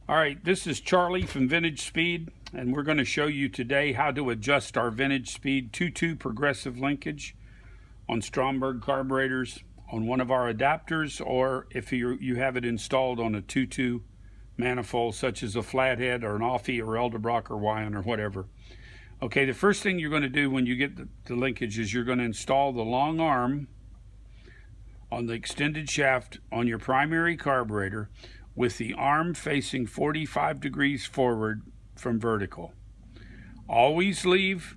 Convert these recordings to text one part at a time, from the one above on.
All right, this is Charlie from Vintage Speed, and we're going to show you today how to adjust our Vintage Speed 2.2 progressive linkage on Stromberg carburetors on one of our adapters, or if you have it installed on a 2.2 manifold such as a flathead or an Offie or Eldebrock or Wion or whatever. Okay, the first thing you're going to do when you get the linkage is you're going to install the long arm on the extended shaft on your primary carburetor with the arm facing 45 degrees forward from vertical. Always leave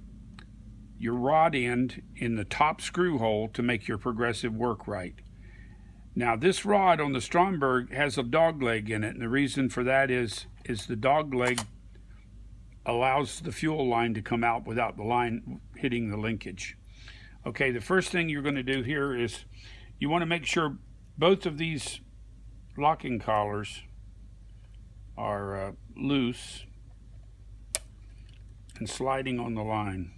your rod end in the top screw hole to make your progressive work right. Now this rod on the Stromberg has a dog leg in it, and the reason for that is the dog leg allows the fuel line to come out without the line hitting the linkage. Okay, the first thing you're going to do here is you want to make sure both of these locking collars are loose and sliding on the line.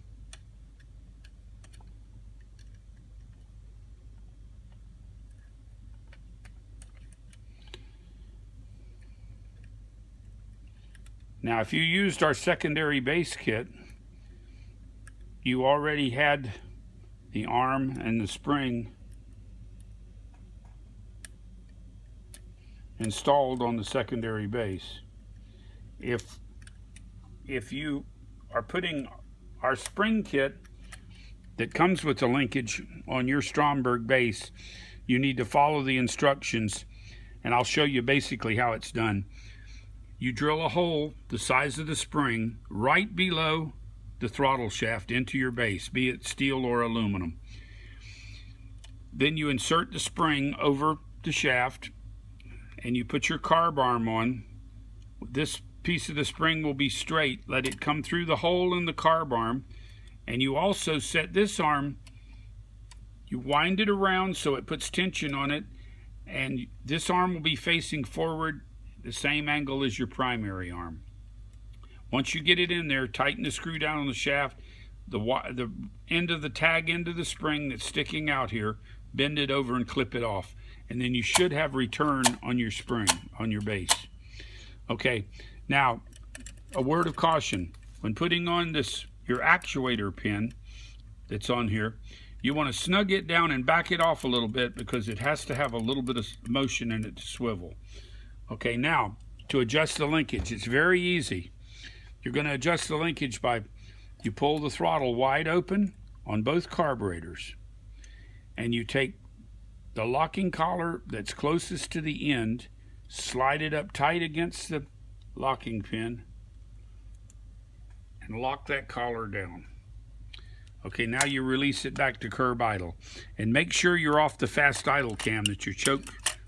Now if you used our secondary base kit, you already had the arm and the spring installed on the secondary base. If you are putting our spring kit that comes with the linkage on your Stromberg base, you need to follow the instructions, and I'll show you basically how it's done. You drill a hole the size of the spring right below the throttle shaft into your base, be it steel or aluminum. Then you insert the spring over the shaft and you put your carb arm on. This piece of the spring will be straight. Let it come through the hole in the carb arm, and you also set this arm, you wind it around so it puts tension on it, and this arm will be facing forward the same angle as your primary arm. Once you get it in there, tighten the screw down on the shaft, the end of the tag end of the spring that's sticking out here, bend it over and clip it off, and then you should have return on your spring on your base. Okay, now a word of caution: when putting on this your actuator pin that's on here, you want to snug it down and back it off a little bit because it has to have a little bit of motion in it to swivel. Okay, now to adjust the linkage, it's very easy. You're going to adjust the linkage by you pull the throttle wide open on both carburetors, and you take the locking collar that's closest to the end, slide it up tight against the locking pin, and lock that collar down. Okay, now you release it back to curb idle, and make sure you're off the fast idle cam, that your choke,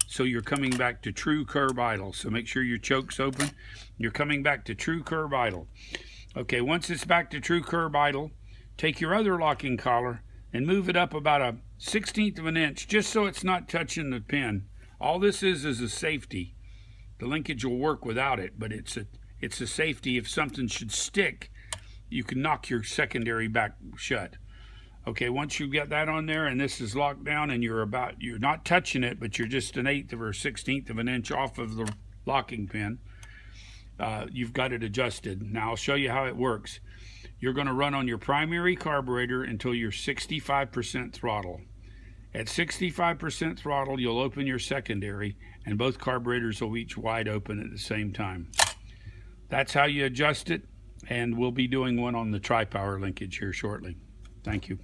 so you're coming back to true curb idle. So make sure your choke's open. You're coming back to true curb idle. Okay, once it's back to true curb idle, take your other locking collar and move it up about a 1/16 of an inch, just so it's not touching the pin. All this is a safety. The linkage will work without it, but it's a safety. If something should stick, you can knock your secondary back shut. Okay, once you get that on there and this is locked down and you're not touching it, but you're just 1/8 or 1/16 of an inch off of the locking pin, you've got it adjusted. Now I'll show you how it works. You're going to run on your primary carburetor until you're 65% throttle. At 65% throttle, you'll open your secondary, and both carburetors will each wide open at the same time. That's how you adjust it, and we'll be doing one on the tri-power linkage here shortly. Thank you.